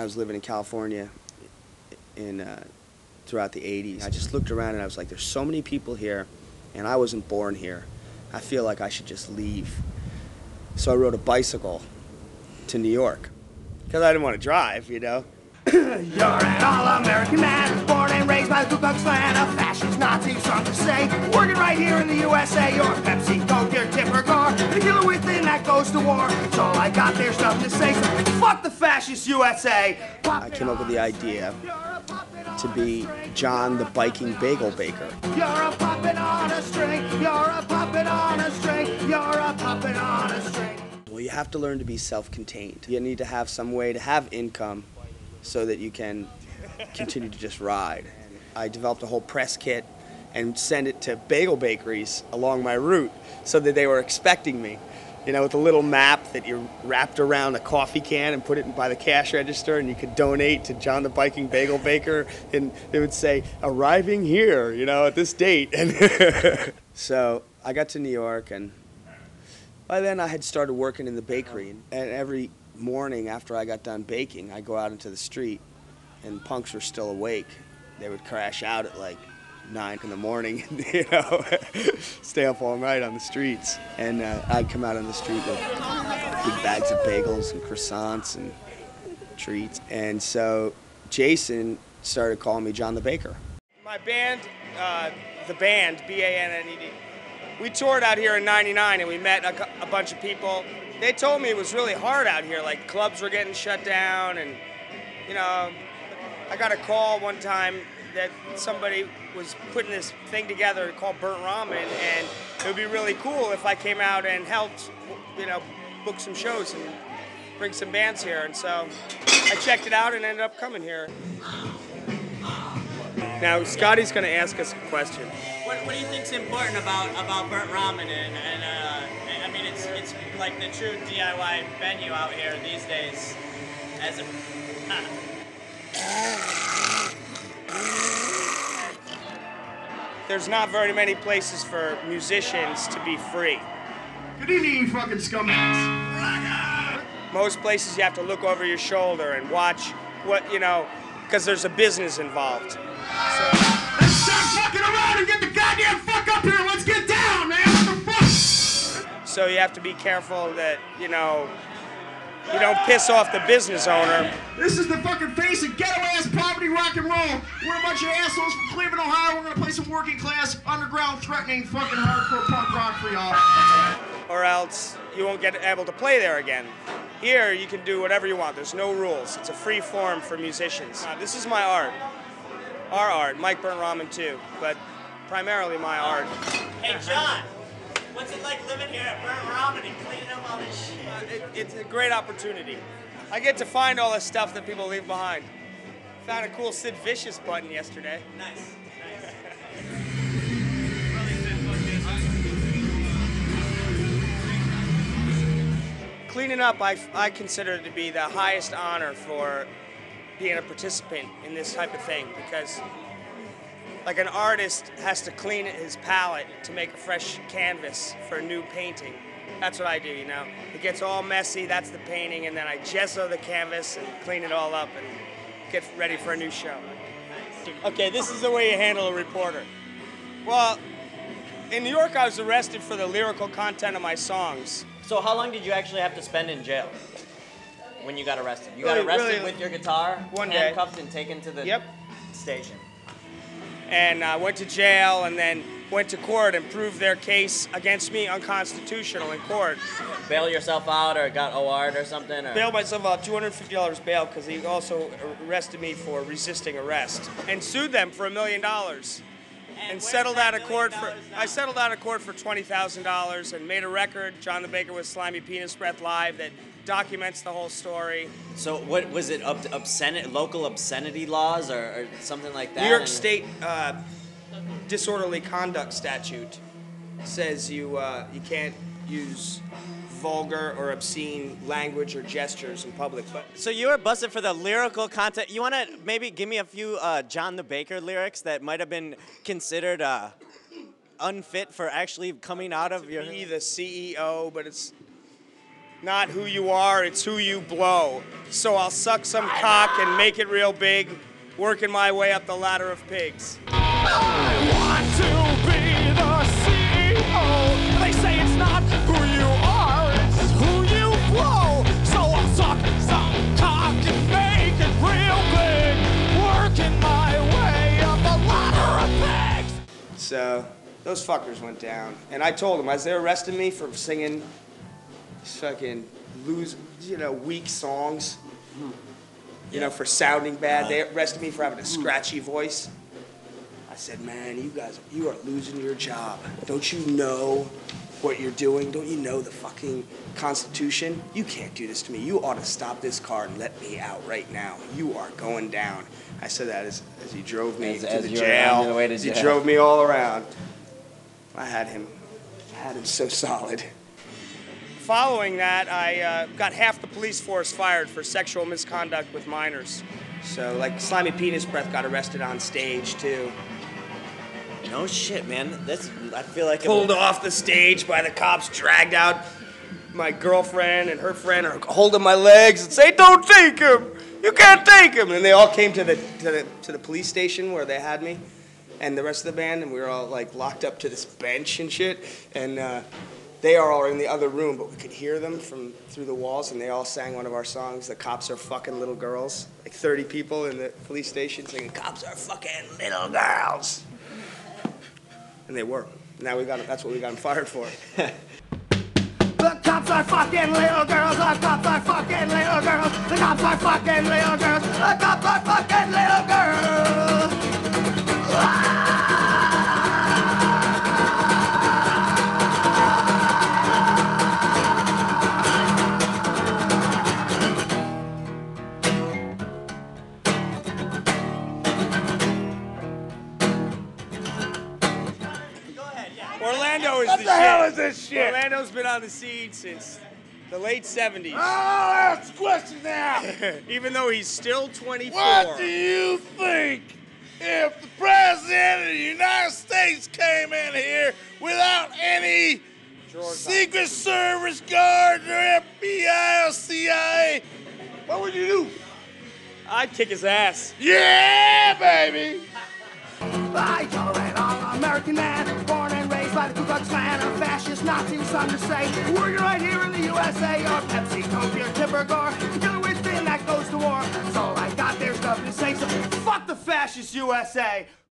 I was living in California throughout the 80s. I just looked around and I was like, there's so many people here, and I wasn't born here. I feel like I should just leave. So I rode a bicycle to New York, because I didn't want to drive, you know. You're an all-American man, born and raised by the Ku Klux Klan, a fascist Nazi, strong to say, working right here in the USA. You're Pepsi, Coke, your tipper car, the killer within that goes to war. It's all I got, there's nothing to say, so fuck the fascist USA. I came up with the idea to be John the Biking Bagel Baker. You're a puppet on a string, you're a puppet on a string, you're a puppet on a string. Well, you have to learn to be self-contained. You need to have some way to have income so that you can continue to just ride. I developed a whole press kit and sent it to bagel bakeries along my route so that they were expecting me. You know, with a little map that you wrapped around a coffee can and put it by the cash register, and you could donate to John the Biking Bagel Baker, and it would say, arriving here, you know, at this date. And so I got to New York, and by then I had started working in the bakery, and every morning after I got done baking, I'd go out into the street, and punks were still awake. They would crash out at like 9 in the morning, you know, stay up all night on the streets. And I'd come out on the street with big bags of bagels and croissants and treats. And so Jason started calling me John the Baker. My band, the band, B-A-N-N-E-D, we toured out here in '99, and we met a bunch of people. They told me it was really hard out here, like clubs were getting shut down, and, you know, I got a call one time that somebody was putting this thing together called Burnt Ramen, and it would be really cool if I came out and helped, you know, book some shows and bring some bands here. And so I checked it out and ended up coming here. Now, Scotty's going to ask us a question. What do you think's important about Burnt Ramen? And I mean, it's like the true DIY venue out here these days. As a There's not very many places for musicians to be free. Good evening, you fucking scumbags. Most places you have to look over your shoulder and watch what, you know, because there's a business involved. So, let's stop fucking around and get the goddamn fuck up here. Let's get down, man. What the fuck? So you have to be careful that, you know, you don't piss off the business owner. This is the fucking face of ghetto-ass poverty rock and roll. We're a bunch of assholes from Cleveland, Ohio. We're gonna play some working class, underground, threatening fucking hardcore punk rock for y'all. Or else you won't get able to play there again. Here, you can do whatever you want. There's no rules. It's a free form for musicians. This is my art. Our art. Mike Burnt Ramen too, but primarily my art. Hey, John, what's it like living here at Burnt Ramen and cleaning up all this shit? It's a great opportunity. I get to find all the stuff that people leave behind. Found a cool Sid Vicious button yesterday. Nice. Cleaning up, I consider it to be the highest honor for being a participant in this type of thing, because like an artist has to clean his palette to make a fresh canvas for a new painting. That's what I do, you know. It gets all messy, that's the painting, and then I gesso the canvas and clean it all up and get ready for a new show. Okay, this is the way you handle a reporter. Well, in New York I was arrested for the lyrical content of my songs. So how long did you actually have to spend in jail when you got arrested? You got arrested with your guitar, handcuffed and taken to the station. And I went to jail and then went to court and proved their case against me unconstitutional in court. Bail yourself out or got OR'd or something? Or? Bailed myself out, $250 bail, because he also arrested me for resisting arrest. And sued them for $1 million. And settled out of court for, I settled out of court for $20,000 and made a record, John the Baker with Slimy Penis Breath Live, that documents the whole story. So what was it, local obscenity laws or something like that? New York State disorderly conduct statute says you can't use vulgar or obscene language or gestures in public. So you were busted for the lyrical content. You want to maybe give me a few John the Baker lyrics that might have been considered unfit for actually coming out of your... Be the CEO, but it's... not who you are, it's who you blow. So I'll suck some cock and make it real big, working my way up the ladder of pigs. I want to be the CEO. They say it's not who you are, it's who you blow. So I'll suck some cock and make it real big, working my way up the ladder of pigs. So those fuckers went down. And I told them, as they arrested me for singing fucking weak songs, for sounding bad. They arrested me for having a scratchy voice. I said, man, you are losing your job. Don't you know what you're doing? Don't you know the fucking Constitution? You can't do this to me. You ought to stop this car and let me out right now. You are going down. I said that as he drove me to the jail. As he drove me all around. I had him so solid. Following that, I got half the police force fired for sexual misconduct with minors. So, like, Slimy Penis Breath got arrested on stage, too. No shit, man. I feel like Pulled off the stage by the cops, dragged out. My girlfriend and her friend are holding my legs and say, "Don't take him! You can't take him!" And they all came to the police station where they had me and the rest of the band, and we were all, like, locked up to this bench and shit. And they are all in the other room, but we could hear them from through the walls, and they all sang one of our songs, "The Cops Are Fucking Little Girls." Like 30 people in the police station singing, "Cops are fucking little girls." And they were. Now that's what we got them fired for. The cops are fucking little girls, the cops are fucking little girls, the cops are fucking little girls, the cops are fucking little girls. Orlando is What the the hell shit. is this shit? Orlando's been on the scene since the late 70s. Oh, that's the question now. Even though he's still 24. What do you think if the President of the United States came in here without any Secret Service guards or FBI or CIA? What would you do? I'd kick his ass. Yeah, baby! You're an all-American man, born and raised by the Ku Klux Klan, a fascist Nazi, some to say. Working right here in the USA, your Pepsi, Coke, your Tipper Gore, killer within that goes to war. That's all I got, there's nothing to say, so fuck the fascist USA.